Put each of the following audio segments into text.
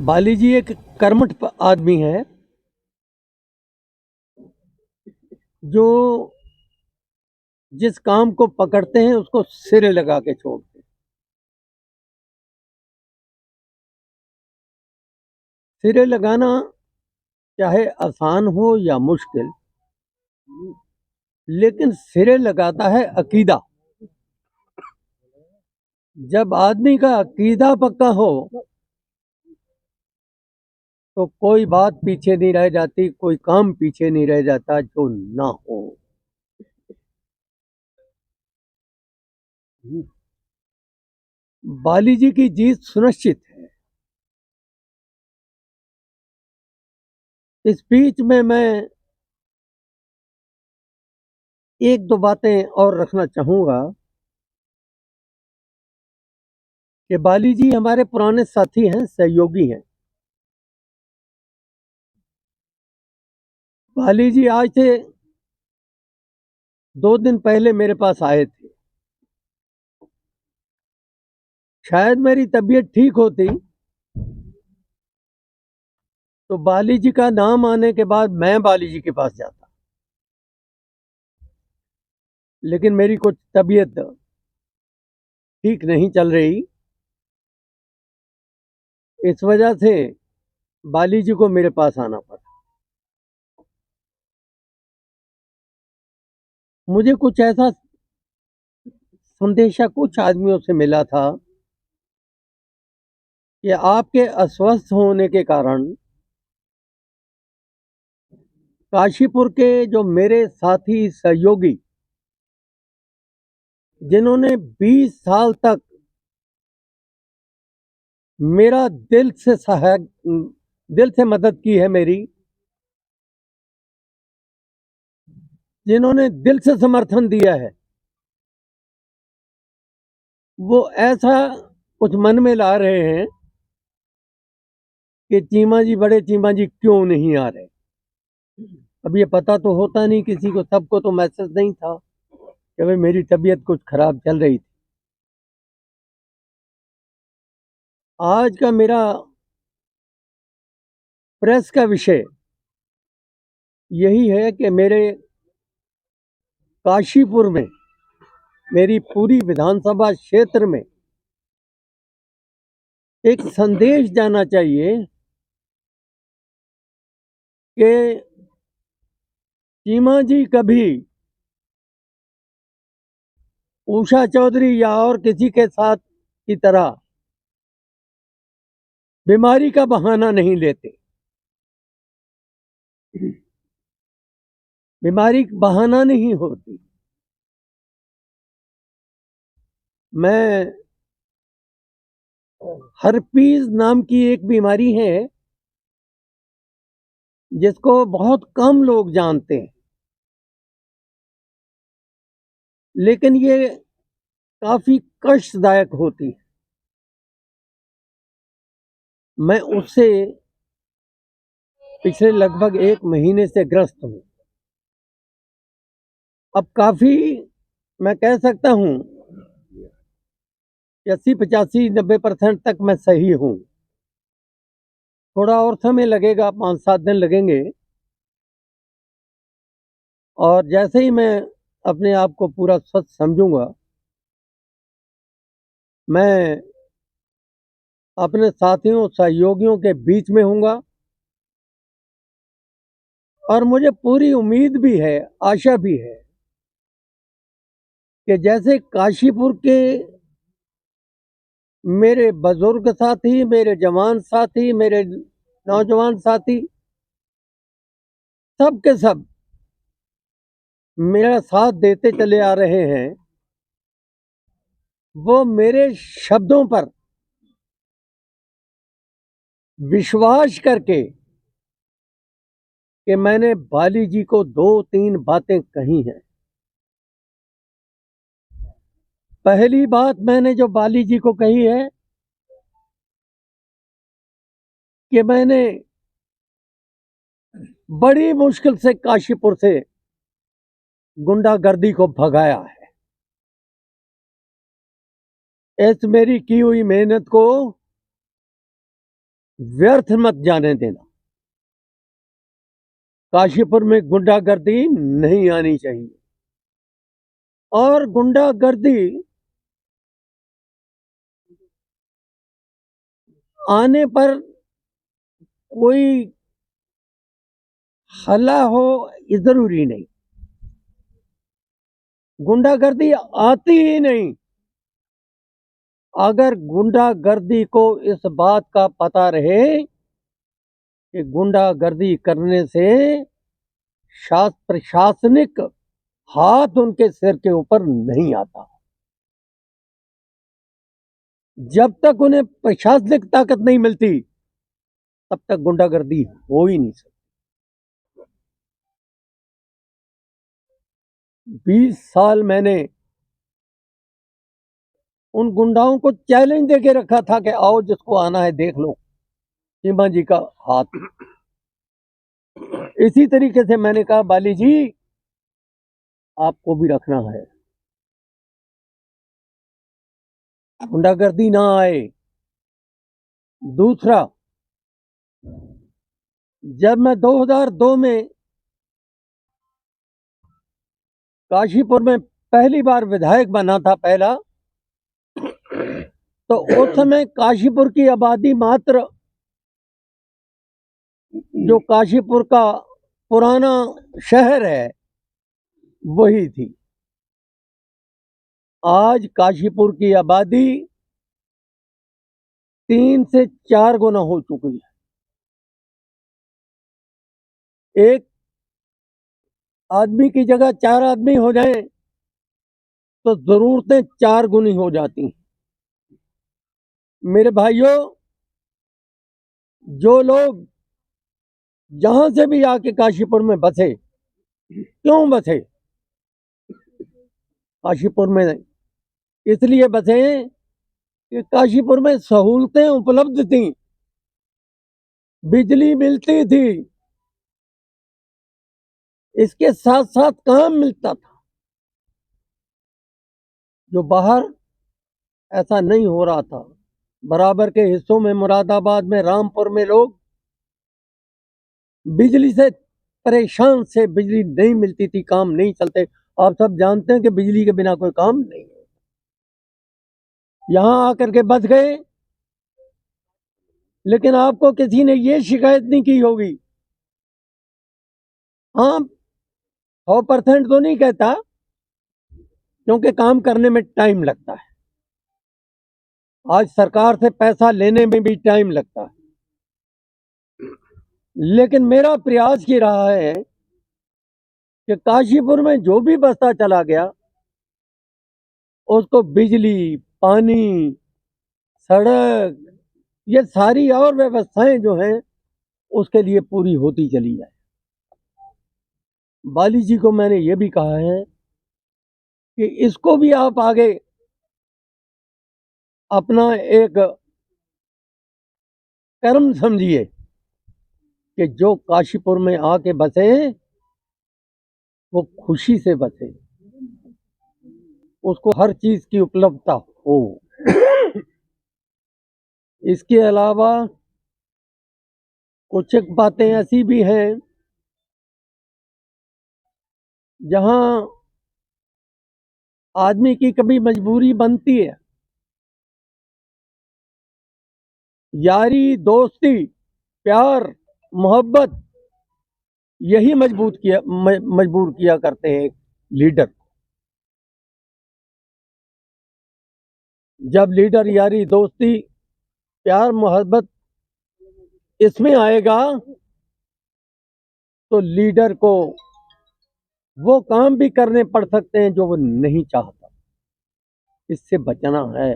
बाली जी एक कर्मठ आदमी है जो जिस काम को पकड़ते हैं उसको सिरे लगा के छोड़ते हैं। सिरे लगाना चाहे आसान हो या मुश्किल, लेकिन सिरे लगाता है अकीदा। जब आदमी का अकीदा पक्का हो तो कोई बात पीछे नहीं रह जाती, कोई काम पीछे नहीं रह जाता जो ना हो। बाली जी की जीत सुनिश्चित है। इस बीच में मैं एक दो बातें और रखना चाहूंगा कि बाली जी हमारे पुराने साथी हैं, सहयोगी हैं। बाली जी आज से 2 दिन पहले मेरे पास आए थे। शायद मेरी तबीयत ठीक होती तो बाली जी का नाम आने के बाद मैं बाली जी के पास जाता, लेकिन मेरी कुछ तबीयत ठीक नहीं चल रही। इस वजह से बाली जी को मेरे पास आना पड़ा। मुझे कुछ ऐसा संदेशा कुछ आदमियों से मिला था कि आपके अस्वस्थ होने के कारण काशीपुर के जो मेरे साथी सहयोगी, जिन्होंने 20 साल तक मेरा दिल से मदद की है, मेरी जिन्होंने दिल से समर्थन दिया है, वो ऐसा कुछ मन में ला रहे हैं कि चीमा जी, बड़े चीमा जी क्यों नहीं आ रहे। अब ये पता तो होता नहीं किसी को, सबको तो मैसेज नहीं था कि भाई मेरी तबीयत कुछ खराब चल रही थी। आज का मेरा प्रेस का विषय यही है कि मेरे काशीपुर में, मेरी पूरी विधानसभा क्षेत्र में एक संदेश जाना चाहिए कि चीमा जी कभी उषा चौधरी या और किसी के साथ की तरह बीमारी का बहाना नहीं लेते। बीमारी बहाना नहीं होती। मैं हर्पीज नाम की एक बीमारी है जिसको बहुत कम लोग जानते हैं, लेकिन ये काफी कष्टदायक होती है। मैं उससे पिछले लगभग 1 महीने से ग्रस्त हूं। अब काफी, मैं कह सकता हूं 80, 85, 90% तक मैं सही हूं। थोड़ा और समय लगेगा, 5-7 दिन लगेंगे। और जैसे ही मैं अपने आप को पूरा स्वस्थ समझूंगा, मैं अपने साथियों सहयोगियों के बीच में हूंगा। और मुझे पूरी उम्मीद भी है, आशा भी है कि जैसे काशीपुर के मेरे बुजुर्ग साथी, मेरे जवान साथी, मेरे नौजवान साथी, सब के सब मेरा साथ देते चले आ रहे हैं, वो मेरे शब्दों पर विश्वास करके कि मैंने बाली जी को 2-3 बातें कही हैं। पहली बात मैंने जो बाली जी को कही है कि मैंने बड़ी मुश्किल से काशीपुर से गुंडागर्दी को भगाया है। इस मेरी की हुई मेहनत को व्यर्थ मत जाने देना। काशीपुर में गुंडागर्दी नहीं आनी चाहिए, और गुंडागर्दी आने पर कोई हल्ला हो ये जरूरी नहीं। गुंडागर्दी आती ही नहीं। अगर गुंडागर्दी को इस बात का पता रहे कि गुंडागर्दी करने से प्रशासनिक हाथ उनके सिर के ऊपर नहीं आता, जब तक उन्हें प्रशासनिक ताकत नहीं मिलती तब तक गुंडागर्दी हो ही नहीं सकती। 20 साल मैंने उन गुंडाओं को चैलेंज देके रखा था कि आओ जिसको आना है देख लो चीमा जी का हाथ। इसी तरीके से मैंने कहा बाली जी आपको भी रखना है, गुंडागर्दी ना आए। दूसरा, जब मैं 2002 में काशीपुर में पहली बार विधायक बना था पहला, तो उस समय काशीपुर की आबादी मात्र जो काशीपुर का पुराना शहर है वही थी। आज काशीपुर की आबादी 3 से 4 गुना हो चुकी है। एक आदमी की जगह 4 आदमी हो जाएं तो जरूरतें 4 गुनी हो जाती हैं। मेरे भाइयों, जो लोग जहां से भी आके काशीपुर में बसे, क्यों बसे? काशीपुर में इसलिए बसे कि काशीपुर में सहूलतें उपलब्ध थी, बिजली मिलती थी, इसके साथ साथ काम मिलता था। जो बाहर ऐसा नहीं हो रहा था। बराबर के हिस्सों में, मुरादाबाद में, रामपुर में लोग बिजली से परेशान से, बिजली नहीं मिलती थी, काम नहीं चलते। आप सब जानते हैं कि बिजली के बिना कोई काम नहीं है। यहां आकर के बच गए, लेकिन आपको किसी ने ये शिकायत नहीं की होगी। हाँ, 100% तो नहीं कहता, क्योंकि काम करने में टाइम लगता है। आज सरकार से पैसा लेने में भी टाइम लगता है, लेकिन मेरा प्रयास ये रहा है कि काशीपुर में जो भी बसता चला गया उसको बिजली, पानी, सड़क, ये सारी और व्यवस्थाएं जो हैं उसके लिए पूरी होती चली जाए। बाली जी को मैंने ये भी कहा है कि इसको भी आप आगे अपना एक कर्म समझिए कि जो काशीपुर में आके बसे वो खुशी से बसे, उसको हर चीज की उपलब्धता हो। इसके अलावा कुछ एक बातें ऐसी भी हैं जहां आदमी की कभी मजबूरी बनती है। यारी, दोस्ती, प्यार, मोहब्बत, यही मजबूर किया करते हैं एक लीडर। जब लीडर यारी, दोस्ती, प्यार, मोहब्बत इसमें आएगा तो लीडर को वो काम भी करने पड़ सकते हैं जो वो नहीं चाहता। इससे बचना है।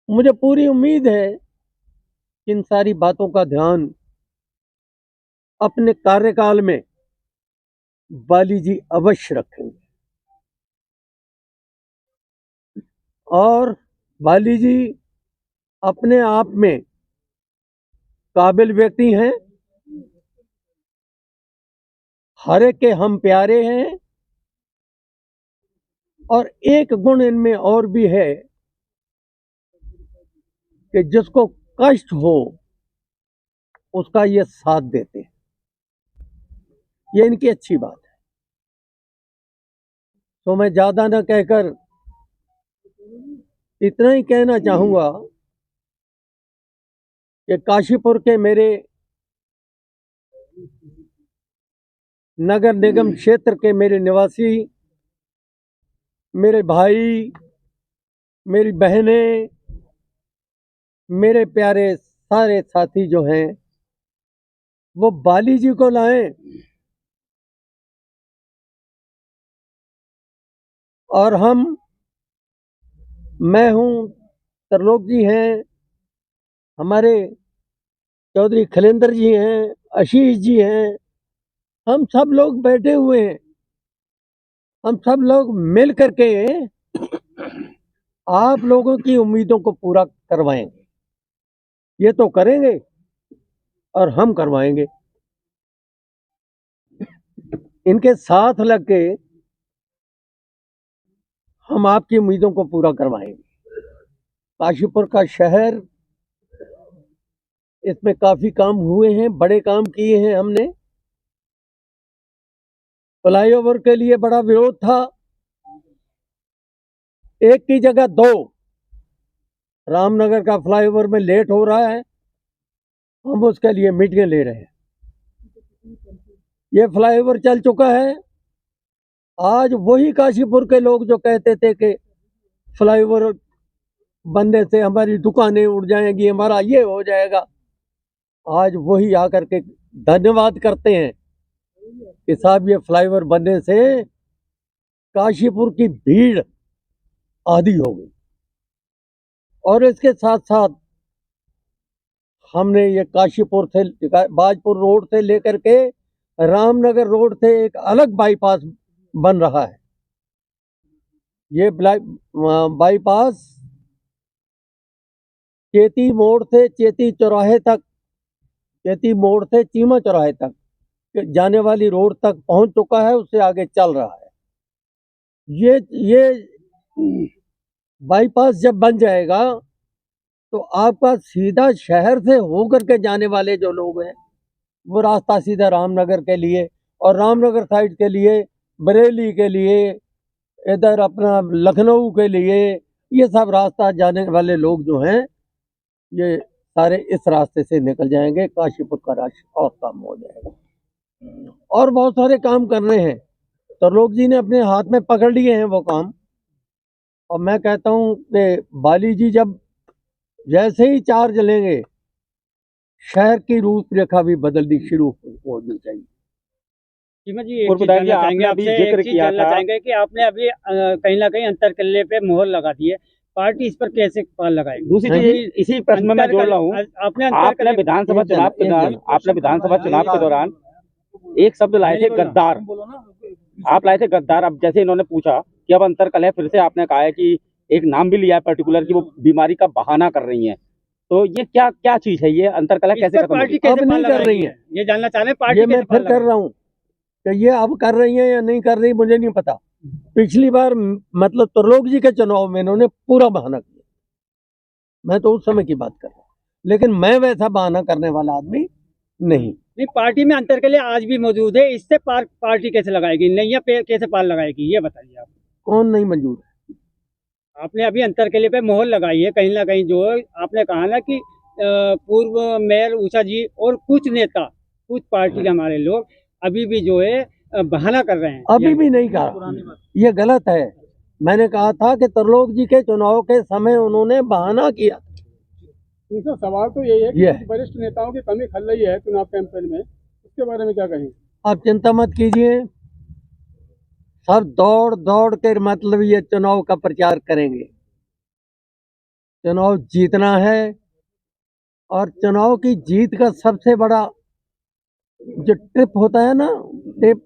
मुझे पूरी उम्मीद है कि इन सारी बातों का ध्यान अपने कार्यकाल में बाली जी अवश्य रखेंगे। और बाली जी अपने आप में काबिल व्यक्ति हैं, हर एक के हम प्यारे हैं। और एक गुण इनमें और भी है कि जिसको कष्ट हो उसका ये साथ देते हैं, ये इनकी अच्छी बात है। तो मैं ज्यादा न कहकर इतना ही कहना चाहूंगा कि काशीपुर के मेरे नगर निगम क्षेत्र के मेरे निवासी, मेरे भाई, मेरी बहनें, मेरे प्यारे सारे साथी जो हैं वो बाली जी को लाएं और मैं हूं, त्रिलोक जी हैं, हमारे चौधरी खलेंद्र जी हैं, आशीष जी हैं, हम सब लोग बैठे हुए हैं। हम सब लोग मिल करके आप लोगों की उम्मीदों को पूरा करवाएंगे। ये तो करेंगे और हम करवाएंगे। इनके साथ लग के हम आपकी उम्मीदों को पूरा करवाएंगे। काशीपुर का शहर, इसमें काफी काम हुए हैं, बड़े काम किए हैं हमने। फ्लाईओवर के लिए बड़ा विरोध था, एक की जगह दो। रामनगर का फ्लाईओवर में लेट हो रहा है, हम उसके लिए मीटिंग ले रहे हैं। ये फ्लाईओवर चल चुका है। आज वही काशीपुर के लोग जो कहते थे कि फ्लाईओवर बनने से हमारी दुकानें उड़ जाएंगी, हमारा ये हो जाएगा, आज वही आकर के धन्यवाद करते हैं कि साहब ये फ्लाईओवर बनने से काशीपुर की भीड़ आधी हो गई। और इसके साथ साथ हमने ये काशीपुर से, बाजपुर रोड से लेकर के रामनगर रोड से एक अलग बाईपास बन रहा है। ये बाईपास चेती मोड़ से चेती चौराहे तक, चेती मोड़ से चीमा चौराहे तक जाने वाली रोड तक पहुंच चुका है, उससे आगे चल रहा है। ये बाईपास जब बन जाएगा तो आपका सीधा शहर से होकर के जाने वाले जो लोग हैं वो रास्ता सीधा रामनगर के लिए और रामनगर साइड के लिए, बरेली के लिए, इधर अपना लखनऊ के लिए, ये सब रास्ता जाने वाले लोग जो हैं ये सारे इस रास्ते से निकल जाएंगे। काशीपुर का रास्ता और काम हो जाएगा। और बहुत सारे काम करने हैं, त्रिलोक जी ने अपने हाथ में पकड़ लिए हैं वो काम। और मैं कहता हूं कि बाली जी जब जैसे ही चार्ज लेंगे, शहर की रूपरेखा भी बदलनी शुरू होनी चाहिए। जी, एक चीज जानना चाहेंगे आपसे, एक चीज जानना चाहेंगे कि आपने अभी कहीं ना कहीं अंतरकल्ले पे मोहर लगा दी है, पार्टी इस पर कैसे पाल लगाएगी? दूसरी चीज इसी प्रश्न में मैं जोड़ रहा हूँ। आपने विधानसभा चुनाव के दौरान एक शब्द लाए थे, गद्दार। आप लाए थे गद्दार। अब जैसे इन्होंने पूछा कि अब अंतरकलह, फिर से आपने कहा है कि एक नाम भी लिया है पर्टिकुलर कि वो बीमारी का बहाना कर रही हैं। तो ये क्या क्या चीज है, ये अंतरकलह कैसे खत्म होगी? अब नहीं कर रही है, ये जानना चाह रहे हैं पार्टी। ये मैं फिर कर रहा हूँ कि ये अब कर रही है या नहीं कर रही मुझे नहीं पता। पिछली बार मतलब त्रिलोक जी के चुनाव में इन्होंने पूरा बहाना किया, मैं तो उस समय की बात कर रहा हूँ, लेकिन मैं वैसा बहाना करने वाला आदमी नहीं। पार्टी में अंतरकलह आज भी मौजूद है, इससे पार्टी कैसे लगाएगी, नैया पे कैसे पाल लगाएगी, ये बताइए आप। कौन नहीं मंजूर है? आपने अभी अंतरकलह पे मोहर लगाई है, कहीं ना कहीं जो आपने कहा ना कि पूर्व मेयर उषा जी और कुछ नेता, कुछ पार्टी के हमारे लोग अभी भी जो है बहाना कर रहे हैं। अभी भी नहीं कहा, ये गलत है। मैंने कहा था कि त्रिलोक जी के चुनाव के समय उन्होंने बहाना किया। दूसरा सवाल तो यही है कि वरिष्ठ नेताओं की कमी खल रही है चुनाव कैंपेन में, इसके बारे में क्या कहेंगे? आप चिंता मत कीजिए, सब दौड़ दौड़ कर मतलब ये चुनाव का प्रचार करेंगे। चुनाव जीतना है और चुनाव की जीत का सबसे बड़ा जो ट्रिप होता है ना, टिप,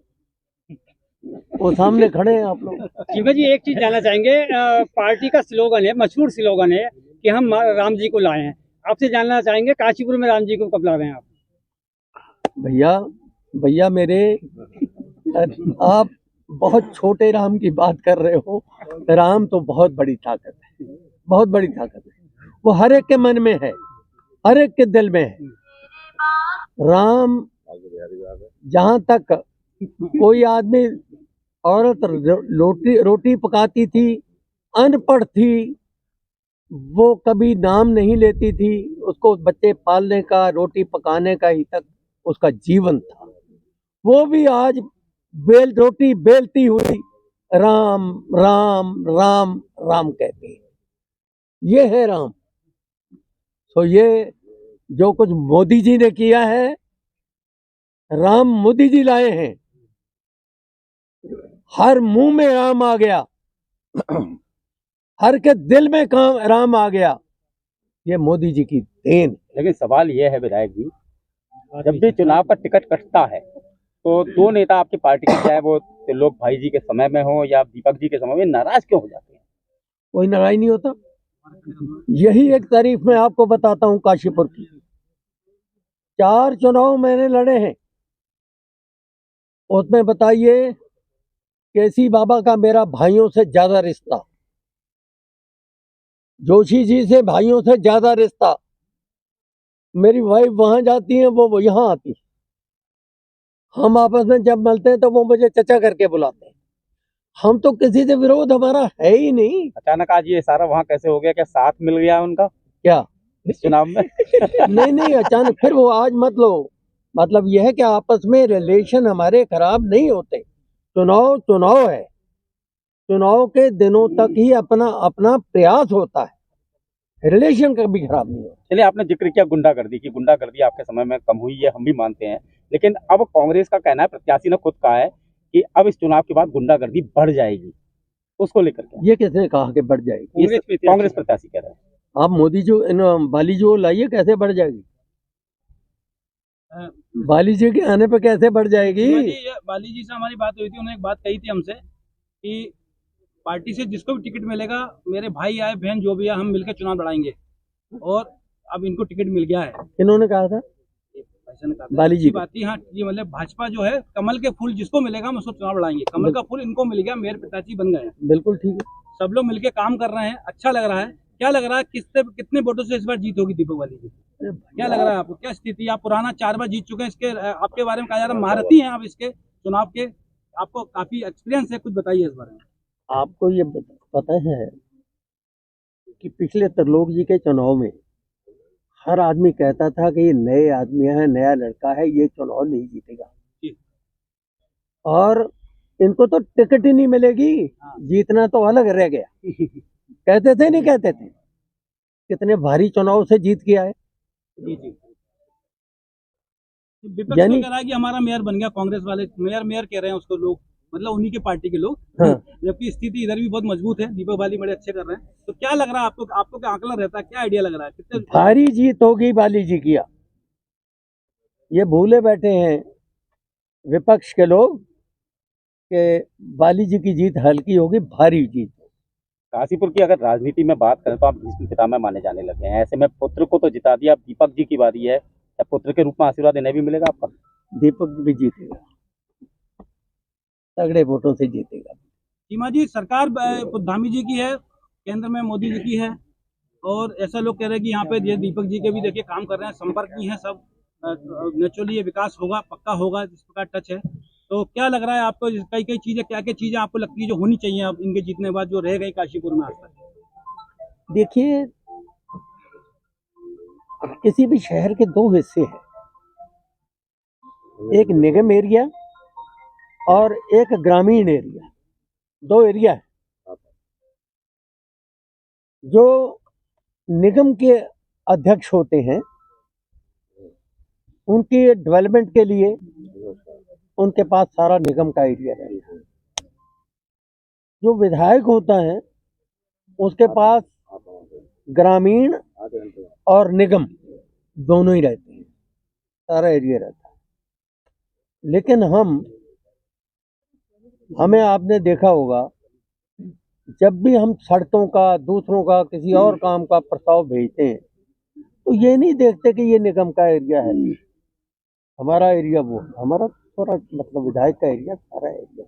वो सामने खड़े हैं आप लोग। शिवा जी, एक चीज जानना चाहेंगे, पार्टी का स्लोगन है, मशहूर स्लोगन है कि हम राम जी को लाए हैं। आपसे जानना चाहेंगे काशीपुर में राम जी को कब ला रहे हैं आप? भैया मेरे, आप बहुत छोटे राम की बात कर रहे हो। राम तो बहुत बड़ी ताकत है, बहुत बड़ी ताकत है, वो हर एक के मन में है। हर एक के दिल में है। राम, जहाँ तक कोई आदमी औरत रोटी पकाती थी, अनपढ़ थी, वो कभी नाम नहीं लेती थी, उसको बच्चे पालने का, रोटी पकाने का ही तक उसका जीवन था। वो भी आज रोटी बेलती हुई राम राम राम राम कहती है। ये है राम। तो ये जो कुछ मोदी जी ने किया है, राम मोदी जी लाए हैं। हर मुंह में राम आ गया, हर के दिल में राम आ गया। ये मोदी जी की देन। लेकिन सवाल ये है विधायक जी, जब भी चुनाव का टिकट कटता है तो दो नेता आपकी पार्टी के, चाहे वो त्रिलोक भाई जी के समय में हो या दीपक जी के समय में, नाराज क्यों हो जाते हैं? कोई नाराज नहीं होता। यही एक तारीफ मैं आपको बताता हूँ काशीपुर की। 4 चुनाव मैंने लड़े हैं, उसमें बताइए केसी बाबा का मेरा भाइयों से ज्यादा रिश्ता, जोशी जी से भाइयों से ज्यादा रिश्ता। मेरी वाइफ वहां जाती है, वो यहाँ आती। हम आपस में जब मिलते हैं तो वो मुझे चचा करके बुलाते हैं। हम तो किसी से विरोध हमारा है ही नहीं। अचानक आज ये सारा वहाँ कैसे हो गया? क्या साथ मिल गया उनका क्या इस चुनाव में? नहीं, अचानक फिर वो आज मत लो। मतलब यह है कि आपस में रिलेशन हमारे खराब नहीं होते। चुनाव है, चुनाव के दिनों तक ही अपना अपना प्रयास होता है, रिलेशन कभी खराब नहीं होता। चलिए, आपने जिक्र किया गुंडागर्दी की। गुंडागर्दी आपके समय में कम हुई है, हम भी मानते हैं, लेकिन अब कांग्रेस का कहना है, प्रत्याशी ने खुद कहा है कि अब इस चुनाव के बाद गुंडागर्दी बढ़ जाएगी। उसको लेकर के ये किसने कहा कि बढ़ जाएगी? कांग्रेस प्रत्याशी कह रहे हैं। आप मोदी जी बाली जी को लाइए, कैसे बढ़ जाएगी? बाली जी के आने पे कैसे बढ़ जाएगी? बाली जी से हमारी बात हुई थी, उन्होंने एक बात कही थी हमसे कि पार्टी से जिसको भी टिकट मिलेगा, मेरे भाई आए बहन जो भी है, हम मिलकर चुनाव लड़ाएंगे। और अब इनको टिकट मिल गया है। इन्होंने कहा था बाली जी बात ही। हाँ जी, मतलब भाजपा जो है, कमल के फूल जिसको मिलेगा हम उसको चुनाव लड़ाएंगे। कमल का फूल इनको मिल गया, मेयर पिताजी बन गए। बिल्कुल ठीक है, सब लोग मिलके काम कर रहे हैं, अच्छा लग रहा है। क्या लग रहा है, कितने वोटों से इस बार जीत होगी दीपक वाली जी? क्या लग रहा है आपको? क्या स्थिति? आप पुराना 4 बार जीत चुके हैं, इसके आपके बारे में कहा जा रहा है महारथी हैं आप इसके चुनाव के, आपको काफी एक्सपीरियंस है, कुछ बताइए इस बारे में। आपको ये पता है कि पिछले त्रिलोक जी के चुनाव में हर आदमी कहता था कि ये नए आदमी है, नया लड़का है, ये चुनाव नहीं जीतेगा, और इनको तो टिकट ही नहीं मिलेगी, जीतना तो अलग रह गया। कहते थे नहीं कहते थे? कितने भारी चुनाव से जीत के आए। जी जी। विपक्ष तो कह रहा है कि हमारा मेयर बन गया, कांग्रेस वाले मेयर कह रहे हैं उसको लोग, मतलब उन्हीं के पार्टी के लोग। हाँ। जबकि स्थिति इधर भी बहुत मजबूत है, दीपक बाली बड़े अच्छे कर रहे हैं। तो क्या लग रहा है आपको क्या आंकलन रहता है, क्या आइडिया लग रहा है? कितने भारी जीत होगी बाली जी की? ये भूले बैठे हैं विपक्ष के लोग कि बाली जी की जीत हल्की होगी, भारी जीत। काशीपुर की अगर राजनीति में बात करें तो आप भीष्म पितामह माने जाने लगे हैं। ऐसे में पुत्र को तो जिता दिया, अब दीपक जी की बारी है। क्या पुत्र के रूप में आशीर्वाद इन्हें भी मिलेगा आपका? दीपक भी जीतेगा, तगड़े वोटों से जीतेगा। चीमा जी, सरकार धामी जी की है, केंद्र में मोदी जी की है, और ऐसा लोग कह रहे हैं कि यहाँ पे दीपक जी के भी देखिए काम कर रहे हैं, संपर्क भी है सब। नेचुरली ये विकास होगा, पक्का होगा, जिस प्रकार टच है। तो क्या लग रहा है आपको, कई चीजें, क्या चीजें आपको लगती है जो होनी चाहिए अब इनके जीतने के बाद, जो रह गई काशीपुर में आज तक? देखिए, किसी भी शहर के 2 हिस्से हैं, एक निगम एरिया और एक ग्रामीण एरिया। 2 एरिया है। जो निगम के अध्यक्ष होते हैं, उनकी डेवलपमेंट के लिए उनके पास सारा निगम का एरिया रहता है। जो विधायक होता है उसके पास ग्रामीण और निगम दोनों ही रहते हैं, सारा एरिया रहता है। लेकिन हमें आपने देखा होगा, जब भी हम सड़कों का, दूसरों का, किसी और काम का प्रस्ताव भेजते हैं तो ये नहीं देखते कि ये निगम का एरिया है, हमारा एरिया वो, हमारा थोड़ा मतलब विधायक का एरिया सारा एरिया।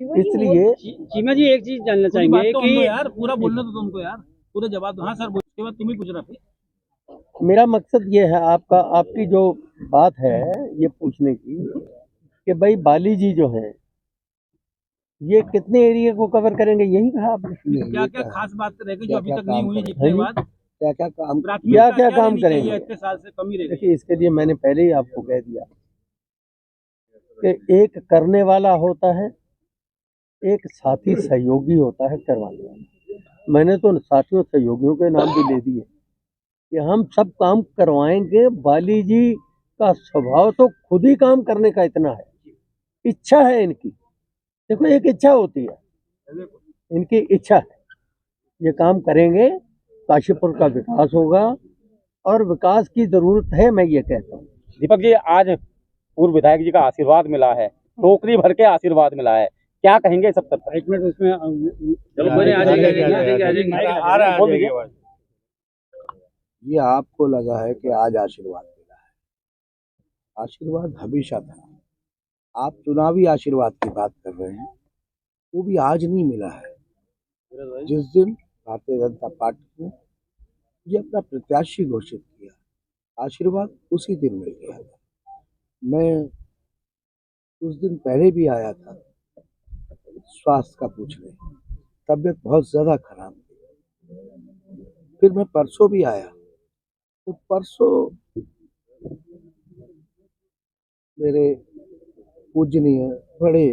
इसलिए चीमा जी एक चीज जानना चाहेंगे तो कि यार पूरा बोलने दो तुमको यार, पूरे जवाब दो। हाँ सर, उसके बाद तुम ही पूछ रहा था। मेरा मकसद ये है आपकी जो बात है ये पूछने की कि भाई बाली जी जो हैं ये कितने एरिया को कवर करेंगे, यही कहा आपने? क्या क्या खास बात रहेगी जो अभी तक नहीं हुई है जीतने के जी? बाद? क्या क्या काम प्राथमिकता क्या काम रहनी चाहिए? करेंगे? इतने साल से कमी रह गई। देखिए, इसके लिए मैंने पहले ही आपको कह दिया कि एक करने वाला होता है, एक साथी सहयोगी होता है करवाने वाला। मैंने तो साथियों सहयोगियों के नाम भी ले दिए कि हम सब काम करवाएंगे। बाली जी का स्वभाव तो खुद ही काम करने का इतना है, इच्छा है इनकी। देखो, एक इच्छा होती है, इनकी इच्छा है, ये काम करेंगे, काशीपुर का विकास होगा और विकास की जरूरत है, मैं ये कहता हूँ। दीपक जी, आज पूर्व विधायक जी का आशीर्वाद मिला है, टोकरी भर के आशीर्वाद मिला है, क्या कहेंगे सब तक? एक मिनट उसमें चलो मैंने आ जाएंगे। ये आपको लगा है कि आज आशीर्वाद मिला है, आशीर्वाद हमेशा था। आप चुनावी आशीर्वाद की बात कर रहे हैं, वो भी आज नहीं मिला है। जिस दिन भारतीय जनता पार्टी ने ये अपना प्रत्याशी घोषित किया, आशीर्वाद उसी दिन मिल गया था। मैं उस दिन पहले भी आया था स्वास्थ्य का पूछने, तबीयत बहुत ज्यादा खराब थी। फिर मैं परसों भी आया, तो परसों मेरे पूजनीय बड़े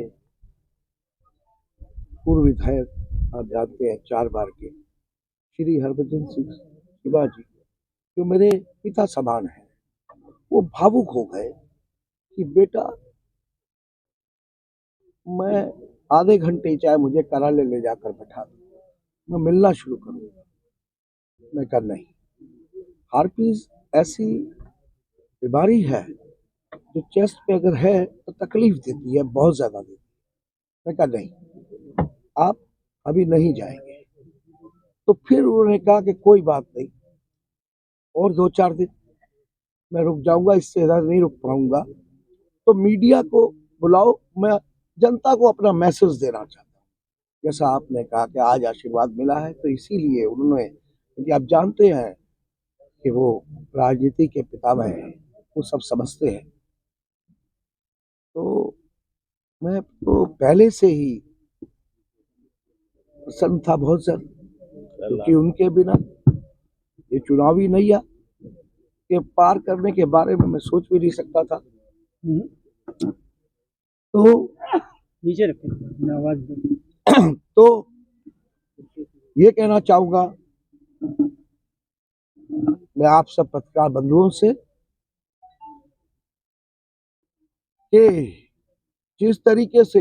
पूर्व विधायक, आप जानते हैं 4 बार के, श्री हरभजन सिंह शिवाजी, जो मेरे पिता समान हैं, वो भावुक हो गए कि बेटा, मैं आधे घंटे चाहे मुझे कार्यालय ले जाकर बैठा दो, मैं मिलना शुरू करूंगा। मैं कहा नहीं, हार्पिस ऐसी बीमारी है जो चेस्ट पे अगर है तो तकलीफ देती है, बहुत ज्यादा देती है। मैं कहा नहीं, आप अभी नहीं जाएंगे। तो फिर उन्होंने कहा कि कोई बात नहीं, और 2-4 दिन मैं रुक जाऊंगा, इससे ज्यादा नहीं रुक पाऊंगा। तो मीडिया को बुलाओ, मैं जनता को अपना मैसेज देना चाहता हूँ। जैसा आपने कहा कि आज आशीर्वाद मिला है, तो इसीलिए उन्होंने, क्योंकि आप जानते हैं कि वो राजनीति के पितामह हैं, वो सब समझते हैं। तो मैं तो पहले से ही प्रसन्न था बहुत ज्यादा, क्योंकि उनके बिना ये चुनावी नैया के पार करने के बारे में मैं सोच भी नहीं सकता था। तो नीचे रखें आवाज। तो ये कहना चाहूंगा मैं आप सब पत्रकार बंधुओं से कि जिस तरीके से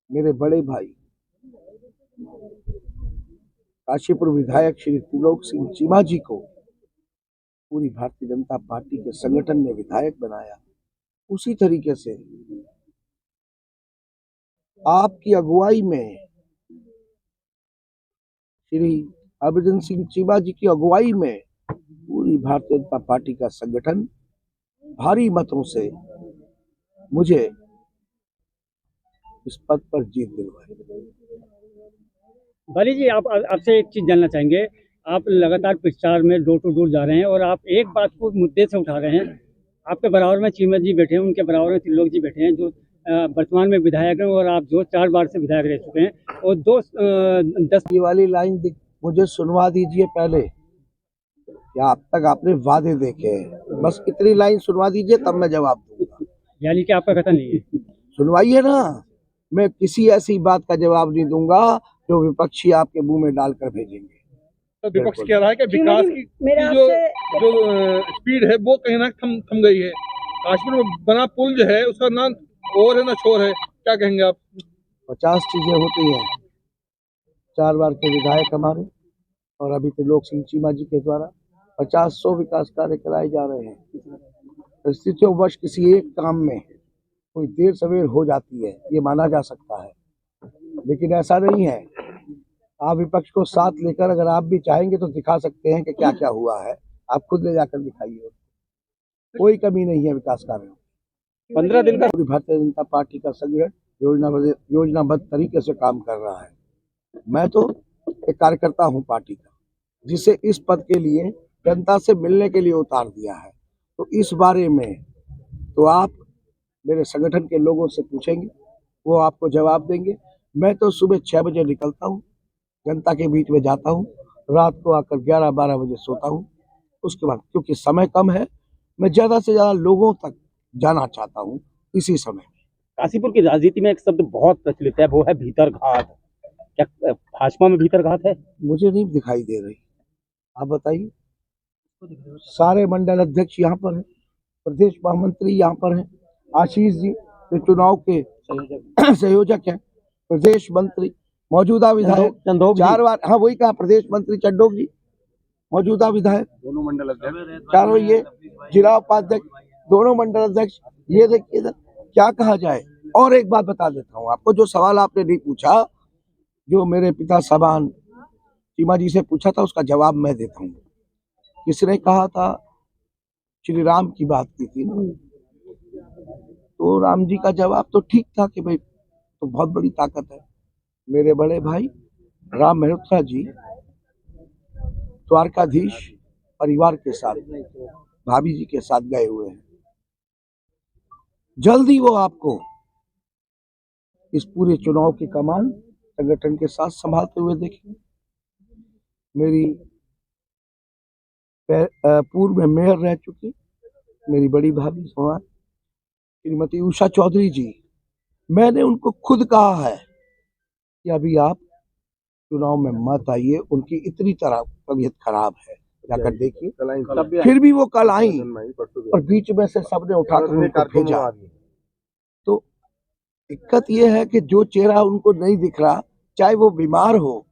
मेरे बड़े भाई काशीपुर विधायक श्री त्रिलोक सिंह चीमा जी को पूरी भारतीय जनता पार्टी के संगठन ने विधायक बनाया, उसी तरीके से आपकी अगुवाई में, श्री हरभजन सिंह चीमा जी की अगुवाई में पूरी भारतीय जनता पार्टी का संगठन भारी मतों से मुझे इस पद पर जीत दिलवाई। बाली जी, आप आपसे एक चीज जानना चाहेंगे। आप लगातार प्रचार में डोर टू डोर जा रहे हैं और आप एक बात को मुद्दे से उठा रहे हैं। आपके बराबर में चीमा जी बैठे हैं, उनके बराबर में त्रिलोक जी बैठे हैं, जो वर्तमान में विधायक हैं, और आप जो 4 बार से विधायक रह चुके हैं, और 10 ये वाली लाइन मुझे सुनवा दीजिए पहले, या अब तक आपने वादे देखे हैं? बस इतनी लाइन सुनवा दीजिए, तब मैं जवाब दूंगा। यानी कि आपका कथन नहीं है। सुनवाइए ना, मैं किसी ऐसी बात का जवाब नहीं दूंगा जो विपक्षी आपके मुंह में डालकर भेजेंगे। तो विपक्ष कह रहा है कि विकास की जो स्पीड है वो कहीं ना थम गई है। काश्मीर में बना पुल जो है उसका ना और है ना छोर है, क्या कहेंगे आप? 50 चीजें होती हैं। 4 बार के विधायक हमारे, और अभी त्रिलोक सिंह चीमा जी के द्वारा 50-100 विकास कार्य कराए जा रहे हैं। परिस्थितियों वश किसी एक काम में कोई देर सवेर हो जाती है, ये माना जा सकता है, लेकिन ऐसा नहीं है। आप विपक्ष को साथ लेकर अगर आप भी चाहेंगे तो दिखा सकते हैं कि क्या क्या हुआ है। आप खुद ले जाकर दिखाइए, कोई कमी नहीं है विकास कार्यों। 15 दिन का पूरी भारतीय जनता पार्टी का संगठन योजनाबद्ध तरीके से काम कर रहा है। मैं तो एक कार्यकर्ता हूं पार्टी का, जिसे इस पद के लिए जनता से मिलने के लिए उतार दिया है। तो इस बारे में तो आप मेरे संगठन के लोगों से पूछेंगे, वो आपको जवाब देंगे। मैं तो सुबह 6 बजे निकलता हूँ, जनता के बीच में जाता हूँ, रात को आकर 11-12 बजे सोता हूँ। उसके बाद क्योंकि समय कम है, मैं ज़्यादा से ज़्यादा लोगों तक जाना चाहता हूँ इसी समय। काशीपुर की राजनीति में एक शब्द बहुत प्रचलित है, वो है भीतरघात। क्या भाजपा में भीतरघात है? मुझे नहीं दिखाई दे रही, आप बताइए। सारे मंडल अध्यक्ष यहाँ पर हैं, प्रदेश महामंत्री यहाँ पर हैं, आशीष जी जो चुनाव के संयोजक हैं, प्रदेश मंत्री, मौजूदा विधायक चंदोक जी। 4 बार, हाँ वही कहा, प्रदेश मंत्री चंडोक जी, मौजूदा विधायक दोनों मंडल अध्यक्ष, चारों, ये जिला उपाध्यक्ष, दोनों मंडल अध्यक्ष। ये देखिए इधर, क्या कहा जाए। और एक बात बता देता हूँ आपको, जो सवाल आपने नहीं पूछा, जो मेरे पिता साहबान चीमा जी से पूछा था, उसका जवाब मैं देता हूँ। किसने कहा था, श्री राम की बात की थी ना, तो राम जी का जवाब तो ठीक था कि भाई तो बहुत बड़ी ताकत है। मेरे बड़े भाई राम मल्होत्रा जी द्वारकाधीश परिवार के साथ, भाभी जी के साथ गए हुए हैं। जल्दी वो आपको इस पूरे चुनाव की कमान संगठन के साथ संभालते हुए देखेंगे। मेरी पूर्व में मेयर रह चुकी मेरी बड़ी भाभी श्रीमती उषा चौधरी जी, मैंने उनको खुद कहा है कि अभी आप चुनाव में मत आइए, उनकी इतनी तरह तबीयत खराब है, जाकर देखिए। फिर भी वो कल आई और बीच में से सबने उठाकर उनको भेजा। तो दिक्कत ये है कि जो चेहरा उनको नहीं दिख रहा, चाहे वो बीमार हो,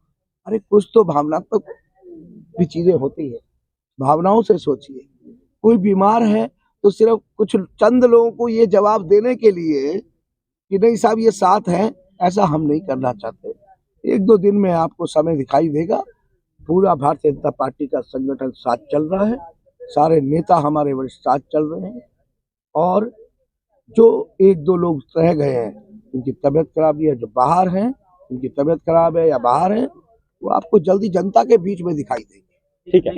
अरे कुछ तो भावनात्मक भी चीजें होती है, भावनाओं से सोचिए। कोई बीमार है तो सिर्फ कुछ चंद लोगों को ये जवाब देने के लिए कि नहीं साहब ये साथ हैं, ऐसा हम नहीं करना चाहते। 1-2 दिन में आपको समय दिखाई देगा। पूरा भारतीय जनता पार्टी का संगठन साथ चल रहा है, सारे नेता हमारे वरिष्ठ साथ चल रहे हैं, और जो 1-2 लोग रह गए हैं, इनकी तबीयत खराब है, जो बाहर हैं, इनकी तबीयत खराब है या बाहर हैं, वो आपको जल्दी जनता के बीच में दिखाई देंगे। ठीक है।